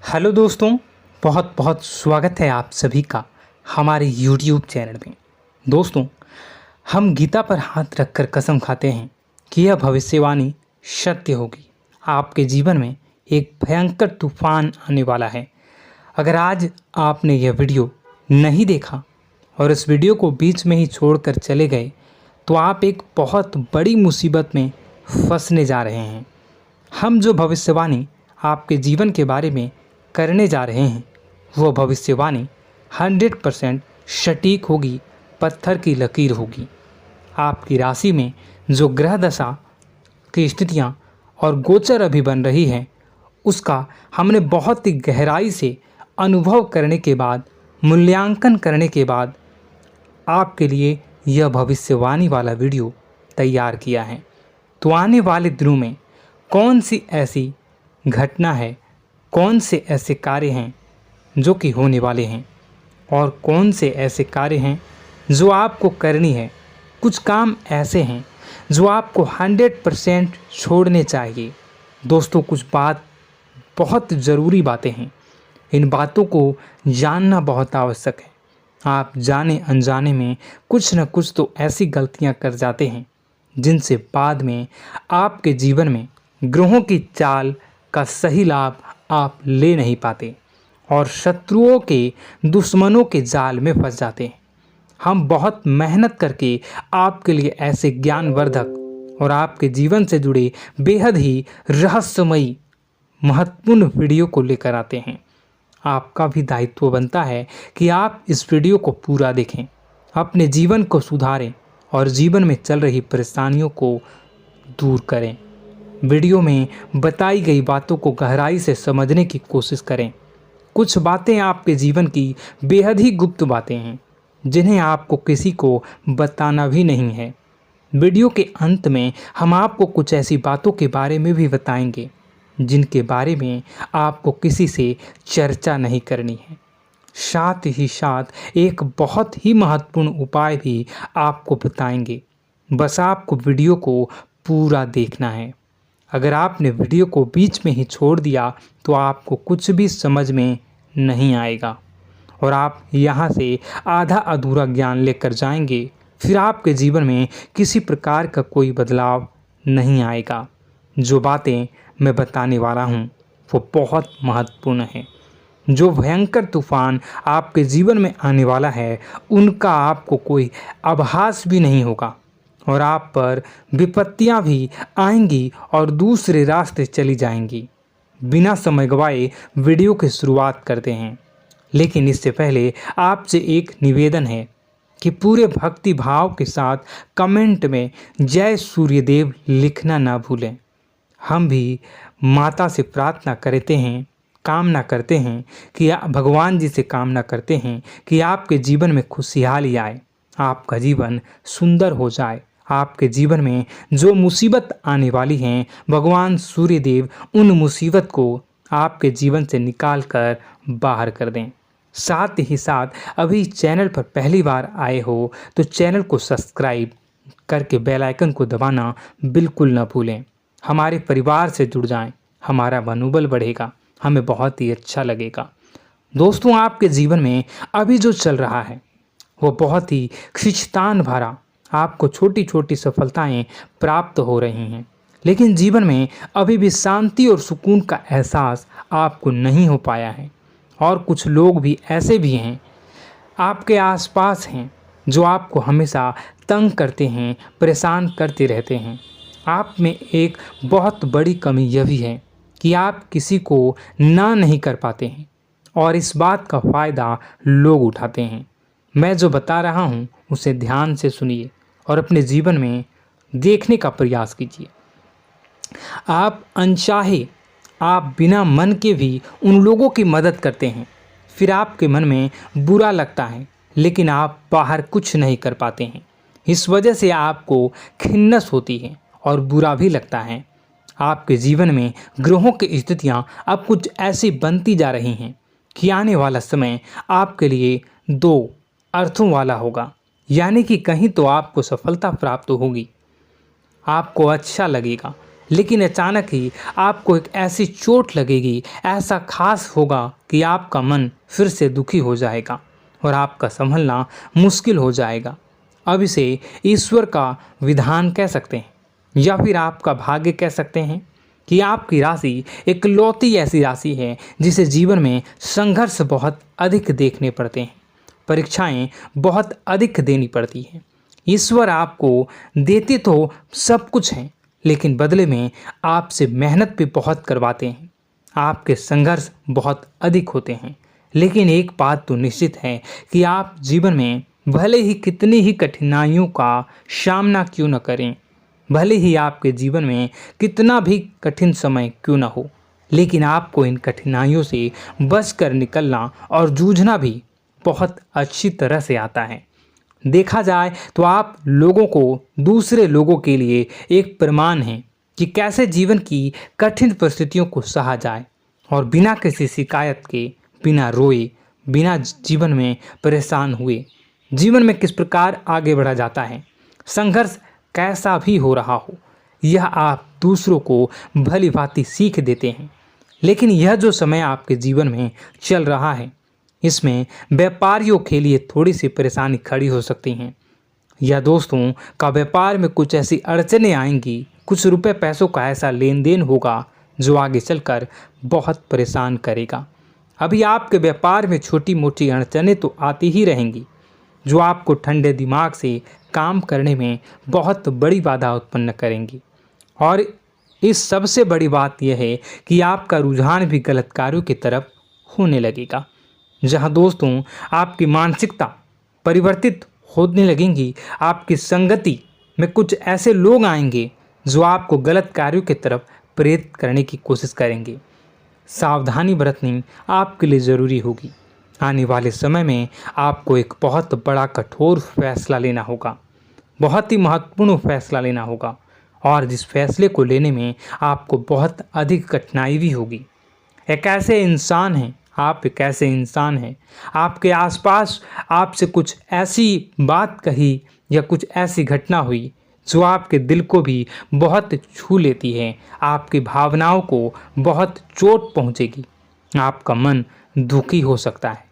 Hello दोस्तों, बहुत बहुत स्वागत है आप सभी का हमारे YouTube चैनल में। दोस्तों, हम गीता पर हाथ रखकर कसम खाते हैं कि यह भविष्यवाणी सत्य होगी। आपके जीवन में एक भयंकर तूफान आने वाला है। अगर आज आपने यह वीडियो नहीं देखा और इस वीडियो को बीच में ही छोड़कर चले गए तो आप एक बहुत बड़ी मुसीबत में फंसने जा रहे हैं। हम जो भविष्यवाणी आपके जीवन के बारे में करने जा रहे हैं वो भविष्यवाणी 100% सटीक होगी, पत्थर की लकीर होगी। आपकी राशि में जो ग्रह दशा की स्थितियां और गोचर अभी बन रही हैं उसका हमने बहुत ही गहराई से अनुभव करने के बाद, मूल्यांकन करने के बाद आपके लिए यह भविष्यवाणी वाला वीडियो तैयार किया है। तो आने वाले दिनों में कौन सी ऐसी घटना है, कौन से ऐसे कार्य हैं जो कि होने वाले हैं और कौन से ऐसे कार्य हैं जो आपको करनी है। कुछ काम ऐसे हैं जो आपको 100% छोड़ने चाहिए। दोस्तों, कुछ बात बहुत ज़रूरी बातें हैं। इन बातों को जानना बहुत आवश्यक है। आप जाने अनजाने में कुछ न कुछ तो ऐसी गलतियां कर जाते हैं जिनसे बाद में आपके जीवन में ग्रहों की चाल का सही लाभ आप ले नहीं पाते और शत्रुओं के, दुश्मनों के जाल में फंस जाते हैं। हम बहुत मेहनत करके आपके लिए ऐसे ज्ञानवर्धक और आपके जीवन से जुड़े बेहद ही रहस्यमयी महत्वपूर्ण वीडियो को लेकर आते हैं। आपका भी दायित्व बनता है कि आप इस वीडियो को पूरा देखें, अपने जीवन को सुधारें और जीवन में चल रही परेशानियों को दूर करें। वीडियो में बताई गई बातों को गहराई से समझने की कोशिश करें। कुछ बातें आपके जीवन की बेहद ही गुप्त बातें हैं जिन्हें आपको किसी को बताना भी नहीं है। वीडियो के अंत में हम आपको कुछ ऐसी बातों के बारे में भी बताएंगे जिनके बारे में आपको किसी से चर्चा नहीं करनी है। साथ ही साथ एक बहुत ही महत्वपूर्ण उपाय भी आपको बताएंगे। बस आपको वीडियो को पूरा देखना है। अगर आपने वीडियो को बीच में ही छोड़ दिया तो आपको कुछ भी समझ में नहीं आएगा और आप यहाँ से आधा अधूरा ज्ञान लेकर जाएंगे। फिर आपके जीवन में किसी प्रकार का कोई बदलाव नहीं आएगा। जो बातें मैं बताने वाला हूँ वो बहुत महत्वपूर्ण है। जो भयंकर तूफान आपके जीवन में आने वाला है उनका आपको कोई आभास भी नहीं होगा और आप पर विपत्तियां भी आएंगी और दूसरे रास्ते चली जाएंगी। बिना समय गवाए वीडियो की शुरुआत करते हैं, लेकिन इससे पहले आपसे एक निवेदन है कि पूरे भक्ति भाव के साथ कमेंट में जय सूर्यदेव लिखना ना भूलें। हम भी माता से प्रार्थना करते हैं, कामना करते हैं कि भगवान जी से कामना करते हैं कि आपके जीवन में खुशहाली आए, आपका जीवन सुंदर हो जाए। आपके जीवन में जो मुसीबत आने वाली हैं भगवान सूर्यदेव उन मुसीबत को आपके जीवन से निकाल कर बाहर कर दें। साथ ही साथ अभी चैनल पर पहली बार आए हो तो चैनल को सब्सक्राइब करके बेल आइकन को दबाना बिल्कुल न भूलें। हमारे परिवार से जुड़ जाएं, हमारा मनोबल बढ़ेगा, हमें बहुत ही अच्छा लगेगा। दोस्तों, आपके जीवन में अभी जो चल रहा है वो बहुत ही खींचतान भरा, आपको छोटी छोटी सफलताएं प्राप्त हो रही हैं, लेकिन जीवन में अभी भी शांति और सुकून का एहसास आपको नहीं हो पाया है। और कुछ लोग भी ऐसे भी हैं आपके आसपास हैं जो आपको हमेशा तंग करते हैं, परेशान करते रहते हैं। आप में एक बहुत बड़ी कमी यह भी है कि आप किसी को ना नहीं कर पाते हैं और इस बात का फ़ायदा लोग उठाते हैं। मैं जो बता रहा हूँ उसे ध्यान से सुनिए और अपने जीवन में देखने का प्रयास कीजिए। आप अनचाहे, आप बिना मन के भी उन लोगों की मदद करते हैं, फिर आपके मन में बुरा लगता है लेकिन आप बाहर कुछ नहीं कर पाते हैं। इस वजह से आपको खिन्नस होती है और बुरा भी लगता है। आपके जीवन में ग्रहों की स्थितियाँ अब कुछ ऐसी बनती जा रही हैं कि आने वाला समय आपके लिए दो अर्थों वाला होगा। यानी कि कहीं तो आपको सफलता प्राप्त होगी, आपको अच्छा लगेगा लेकिन अचानक ही आपको एक ऐसी चोट लगेगी, ऐसा खास होगा कि आपका मन फिर से दुखी हो जाएगा और आपका संभलना मुश्किल हो जाएगा। अब इसे ईश्वर का विधान कह सकते हैं या फिर आपका भाग्य कह सकते हैं कि आपकी राशि इकलौती ऐसी राशि है जिसे जीवन में संघर्ष बहुत अधिक देखने पड़ते हैं, परीक्षाएं बहुत अधिक देनी पड़ती हैं। ईश्वर आपको देते तो सब कुछ हैं, लेकिन बदले में आपसे मेहनत भी बहुत करवाते हैं। आपके संघर्ष बहुत अधिक होते हैं, लेकिन एक बात तो निश्चित है कि आप जीवन में भले ही कितनी ही कठिनाइयों का सामना क्यों न करें, भले ही आपके जीवन में कितना भी कठिन समय क्यों न हो, लेकिन आपको इन कठिनाइयों से बच कर निकलना और जूझना भी बहुत अच्छी तरह से आता है। देखा जाए तो आप लोगों को दूसरे लोगों के लिए एक प्रमाण हैं कि कैसे जीवन की कठिन परिस्थितियों को सहा जाए और बिना किसी शिकायत के, बिना रोए, बिना जीवन में परेशान हुए जीवन में किस प्रकार आगे बढ़ा जाता है। संघर्ष कैसा भी हो रहा हो, यह आप दूसरों को भली भांति सीख देते हैं। लेकिन यह जो समय आपके जीवन में चल रहा है, इसमें व्यापारियों के लिए थोड़ी सी परेशानी खड़ी हो सकती हैं, या दोस्तों का व्यापार में कुछ ऐसी अड़चनें आएंगी, कुछ रुपए पैसों का ऐसा लेन देन होगा जो आगे चलकर बहुत परेशान करेगा। अभी आपके व्यापार में छोटी मोटी अड़चनें तो आती ही रहेंगी, जो आपको ठंडे दिमाग से काम करने में बहुत बड़ी बाधा उत्पन्न करेंगी। और इस सबसे बड़ी बात यह है कि आपका रुझान भी गलत कार्यों की तरफ होने लगेगा, जहां दोस्तों आपकी मानसिकता परिवर्तित होने लगेंगी। आपकी संगति में कुछ ऐसे लोग आएंगे जो आपको गलत कार्यों की तरफ प्रेरित करने की कोशिश करेंगे। सावधानी बरतनी आपके लिए ज़रूरी होगी। आने वाले समय में आपको एक बहुत बड़ा कठोर फैसला लेना होगा, बहुत ही महत्वपूर्ण फैसला लेना होगा, और जिस फैसले को लेने में आपको बहुत अधिक कठिनाई भी होगी। एक ऐसे इंसान हैं, आप एक ऐसे इंसान हैं, आपके आसपास आपसे कुछ ऐसी बात कही या कुछ ऐसी घटना हुई जो आपके दिल को भी बहुत छू लेती है, आपकी भावनाओं को बहुत चोट पहुंचेगी, आपका मन दुखी हो सकता है।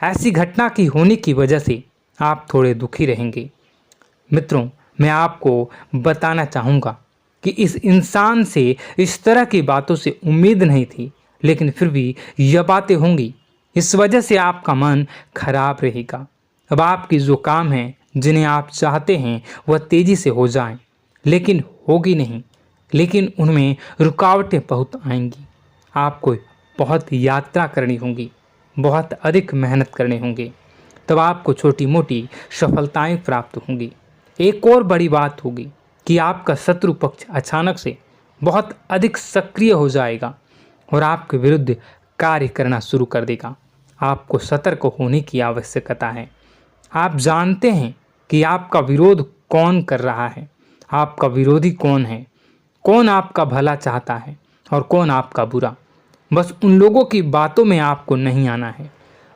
ऐसी घटना की होने की वजह से आप थोड़े दुखी रहेंगे। मित्रों, मैं आपको बताना चाहूँगा कि इस इंसान से इस तरह की बातों से उम्मीद नहीं थी, लेकिन फिर भी यह बातें होंगी। इस वजह से आपका मन खराब रहेगा। अब आपकी जो काम है, जिन्हें आप चाहते हैं वह तेज़ी से हो जाएं, लेकिन होगी नहीं, लेकिन उनमें रुकावटें बहुत आएंगी। आपको बहुत यात्रा करनी होगी, बहुत अधिक मेहनत करने होंगे, तब आपको छोटी मोटी सफलताएं प्राप्त होंगी। एक और बड़ी बात होगी कि आपका शत्रु पक्ष अचानक से बहुत अधिक सक्रिय हो जाएगा और आपके विरुद्ध कार्य करना शुरू कर देगा। आपको सतर्क होने की आवश्यकता है। आप जानते हैं कि आपका विरोध कौन कर रहा है, आपका विरोधी कौन है, कौन आपका भला चाहता है और कौन आपका बुरा। बस उन लोगों की बातों में आपको नहीं आना है,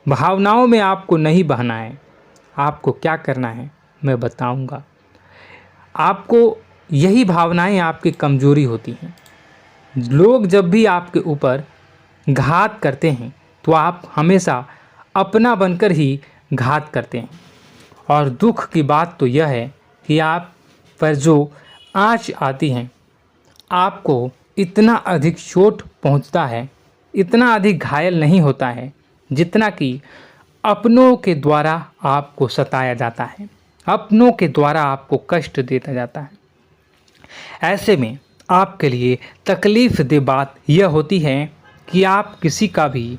भावनाओं में आपको नहीं बहना है। आपको क्या करना है मैं बताऊंगा। आपको यही भावनाएं आपकी कमजोरी होती हैं। लोग जब भी आपके ऊपर घात करते हैं तो आप हमेशा अपना बनकर ही घात करते हैं। और दुख की बात तो यह है कि आप पर जो आँच आती है, आपको इतना अधिक चोट पहुंचता है, इतना अधिक घायल नहीं होता है जितना कि अपनों के द्वारा आपको सताया जाता है, अपनों के द्वारा आपको कष्ट देता जाता है। ऐसे में आपके लिए तकलीफ़ दे बात यह होती है कि आप किसी का भी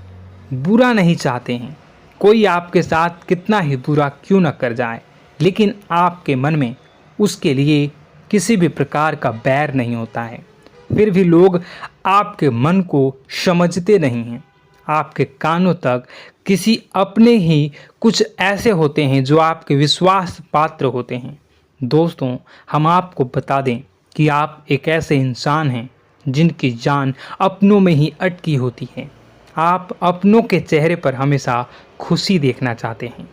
बुरा नहीं चाहते हैं। कोई आपके साथ कितना ही बुरा क्यों न कर जाए, लेकिन आपके मन में उसके लिए किसी भी प्रकार का बैर नहीं होता है। फिर भी लोग आपके मन को समझते नहीं हैं। आपके कानों तक किसी अपने ही कुछ ऐसे होते हैं जो आपके विश्वास पात्र होते हैं। दोस्तों, हम आपको बता दें कि आप एक ऐसे इंसान हैं जिनकी जान अपनों में ही अटकी होती है। आप अपनों के चेहरे पर हमेशा खुशी देखना चाहते हैं,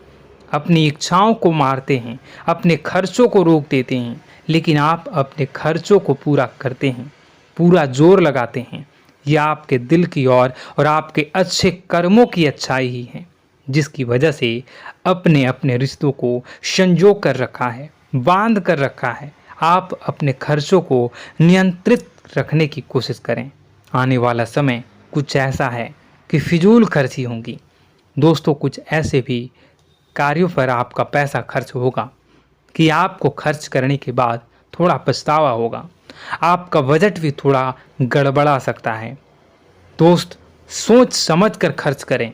अपनी इच्छाओं को मारते हैं, अपने खर्चों को रोक देते हैं, लेकिन आप अपने खर्चों को पूरा करते हैं। पूरा जोर लगाते हैं, यह आपके दिल की और आपके अच्छे कर्मों की अच्छाई ही है, जिसकी वजह से अपने अपने रिश्तों को संजो कर रखा है, बांध कर रखा है। आप अपने खर्चों को नियंत्रित रखने की कोशिश करें। आने वाला समय कुछ ऐसा है कि फिजूल खर्ची होंगी। दोस्तों, कुछ ऐसे भी कार्यों पर आपका पैसा खर्च होगा कि आपको खर्च करने के बाद थोड़ा पछतावा होगा। आपका बजट भी थोड़ा गड़बड़ा सकता है। दोस्त, सोच समझ कर खर्च करें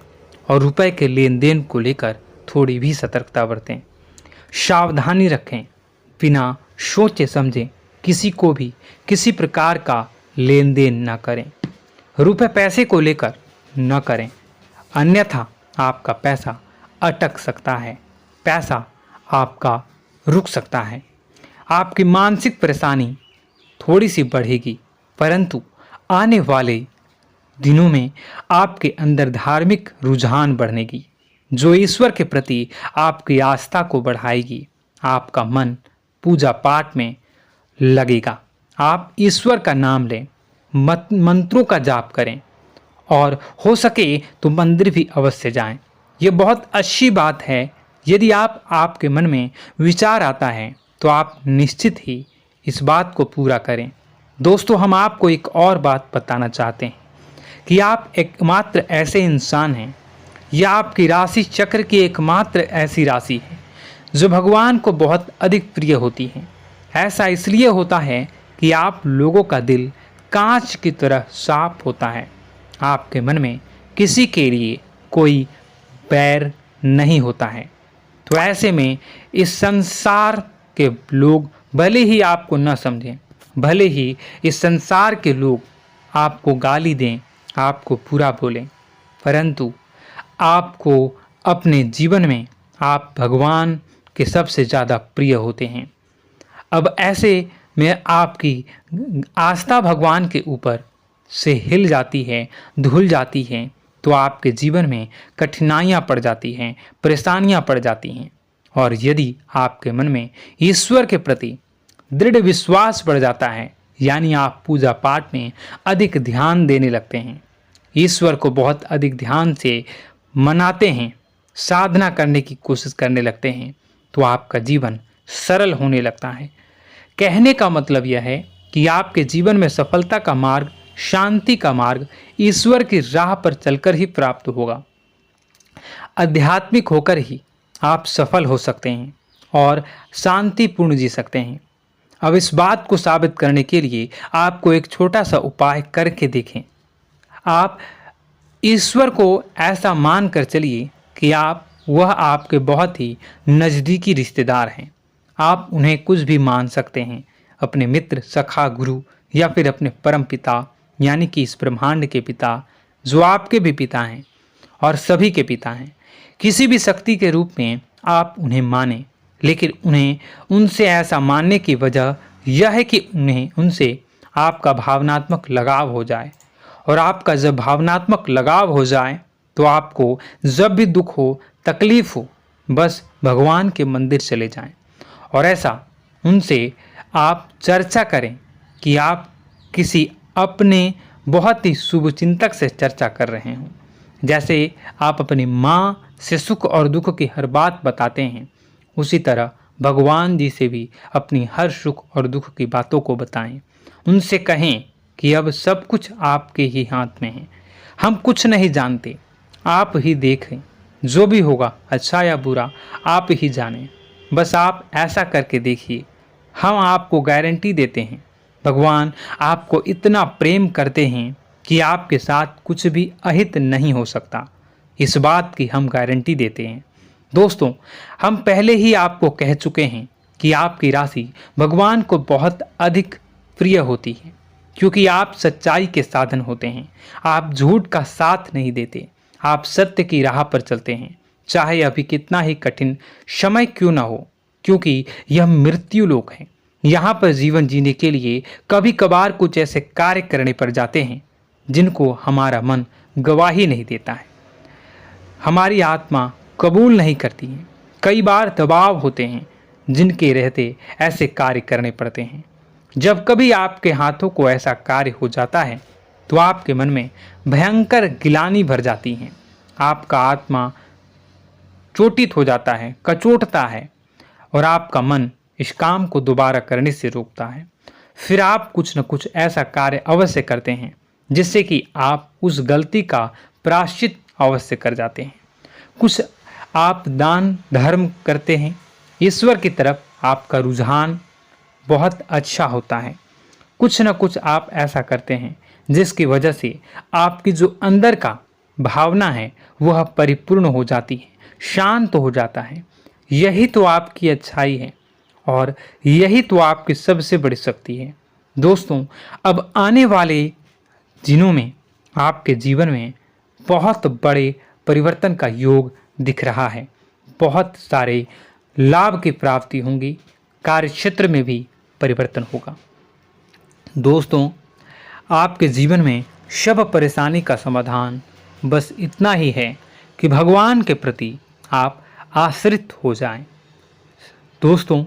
और रुपए के लेन देन को लेकर थोड़ी भी सतर्कता बरतें। सावधानी रखें, बिना सोचे समझे किसी को भी किसी प्रकार का लेन देन न करें। रुपए पैसे को लेकर न करें, अन्यथा आपका पैसा अटक सकता है, पैसा आपका रुक सकता है। आपकी मानसिक परेशानी थोड़ी सी बढ़ेगी, परंतु आने वाले दिनों में आपके अंदर धार्मिक रुझान बढ़नेगी, जो ईश्वर के प्रति आपकी आस्था को बढ़ाएगी। आपका मन पूजा पाठ में लगेगा। आप ईश्वर का नाम लें, मंत्रों का जाप करें और हो सके तो मंदिर भी अवश्य जाएं। ये बहुत अच्छी बात है। यदि आपके मन में विचार आता है तो आप निश्चित ही इस बात को पूरा करें। दोस्तों, हम आपको एक और बात बताना चाहते हैं कि आप एकमात्र ऐसे इंसान हैं, यह आपकी राशि चक्र की एकमात्र ऐसी राशि है जो भगवान को बहुत अधिक प्रिय होती है। ऐसा इसलिए होता है कि आप लोगों का दिल कांच की तरह साफ होता है। आपके मन में किसी के लिए कोई बैर नहीं होता है। तो ऐसे में इस संसार के लोग भले ही आपको न समझें, भले ही इस संसार के लोग आपको गाली दें, आपको बुरा बोलें, परंतु आपको अपने जीवन में आप भगवान के सबसे ज़्यादा प्रिय होते हैं। अब ऐसे में आपकी आस्था भगवान के ऊपर से हिल जाती है, धुल जाती है, तो आपके जीवन में कठिनाइयाँ पड़ जाती हैं, परेशानियाँ पड़ जाती हैं। और यदि आपके मन में ईश्वर के प्रति दृढ़ विश्वास बढ़ जाता है, यानी आप पूजा पाठ में अधिक ध्यान देने लगते हैं, ईश्वर को बहुत अधिक ध्यान से मनाते हैं, साधना करने की कोशिश करने लगते हैं, तो आपका जीवन सरल होने लगता है। कहने का मतलब यह है कि आपके जीवन में सफलता का मार्ग, शांति का मार्ग ईश्वर की राह पर चलकर ही प्राप्त होगा। आध्यात्मिक होकर ही आप सफल हो सकते हैं और शांतिपूर्ण जी सकते हैं। अब इस बात को साबित करने के लिए आपको एक छोटा सा उपाय करके देखें। आप ईश्वर को ऐसा मान कर चलिए कि वह आपके बहुत ही नज़दीकी रिश्तेदार हैं। आप उन्हें कुछ भी मान सकते हैं, अपने मित्र, सखा, गुरु या फिर अपने परम पिता, यानी कि इस ब्रह्मांड के पिता, जो आपके भी पिता हैं और सभी के पिता हैं। किसी भी शक्ति के रूप में आप उन्हें मानें, लेकिन उन्हें उनसे ऐसा मानने की वजह यह है कि उनसे आपका भावनात्मक लगाव हो जाए। और आपका जब भावनात्मक लगाव हो जाए तो आपको जब भी दुख हो, तकलीफ हो, बस भगवान के मंदिर चले जाएं और ऐसा उनसे आप चर्चा करें कि आप किसी अपने बहुत ही शुभचिंतक से चर्चा कर रहे हों। जैसे आप अपनी माँ से सुख और दुख की हर बात बताते हैं, उसी तरह भगवान जी से भी अपनी हर सुख और दुख की बातों को बताएं। उनसे कहें कि अब सब कुछ आपके ही हाथ में है, हम कुछ नहीं जानते, आप ही देखें, जो भी होगा अच्छा या बुरा आप ही जानें। बस आप ऐसा करके देखिए, हम आपको गारंटी देते हैं भगवान आपको इतना प्रेम करते हैं कि आपके साथ कुछ भी अहित नहीं हो सकता। इस बात की हम गारंटी देते हैं। दोस्तों, हम पहले ही आपको कह चुके हैं कि आपकी राशि भगवान को बहुत अधिक प्रिय होती है, क्योंकि आप सच्चाई के साधन होते हैं। आप झूठ का साथ नहीं देते, आप सत्य की राह पर चलते हैं, चाहे अभी कितना ही कठिन समय क्यों ना हो, क्योंकि यह मृत्यु लोक है। यहाँ पर जीवन जीने के लिए कभी कभार कुछ ऐसे कार्य करने पड़ जाते हैं जिनको हमारा मन गवाही नहीं देता है, हमारी आत्मा कबूल नहीं करती है। कई बार दबाव होते हैं जिनके रहते ऐसे कार्य करने पड़ते हैं। जब कभी आपके हाथों को ऐसा कार्य हो जाता है तो आपके मन में भयंकर गिलानी भर जाती है। आपका आत्मा चोटित हो जाता है, कचोटता है और आपका मन इस काम को दोबारा करने से रोकता है। फिर आप कुछ न कुछ ऐसा कार्य अवश्य करते हैं जिससे कि आप उस गलती का प्रायश्चित अवश्य कर जाते हैं। कुछ आप दान धर्म करते हैं। ईश्वर की तरफ आपका रुझान बहुत अच्छा होता है। कुछ न कुछ आप ऐसा करते हैं जिसकी वजह से आपकी जो अंदर का भावना है वह परिपूर्ण हो जाती है, शांत हो जाता है। यही तो आपकी अच्छाई है और यही तो आपकी सबसे बड़ी शक्ति है। दोस्तों, अब आने वाले दिनों में आपके जीवन में बहुत बड़े परिवर्तन का योग दिख रहा है। बहुत सारे लाभ की प्राप्ति होंगी, कार्यक्षेत्र में भी परिवर्तन होगा। दोस्तों, आपके जीवन में सब परेशानी का समाधान बस इतना ही है कि भगवान के प्रति आप आश्रित हो जाएं। दोस्तों,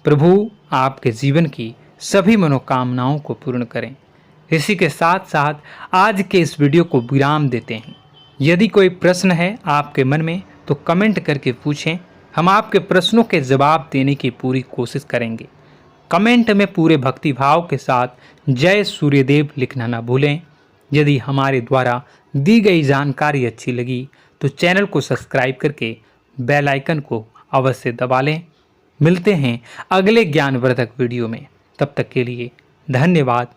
प्रभु आपके जीवन की सभी मनोकामनाओं को पूर्ण करें। इसी के साथ साथ आज के इस वीडियो को विराम देते हैं। यदि कोई प्रश्न है आपके मन में तो कमेंट करके पूछें, हम आपके प्रश्नों के जवाब देने की पूरी कोशिश करेंगे। कमेंट में पूरे भक्तिभाव के साथ जय सूर्यदेव लिखना ना भूलें। यदि हमारे द्वारा दी गई जानकारी अच्छी लगी तो चैनल को सब्सक्राइब करके बेल आइकन को अवश्य दबा लें। मिलते हैं अगले ज्ञानवर्धक वीडियो में। तब तक के लिए धन्यवाद।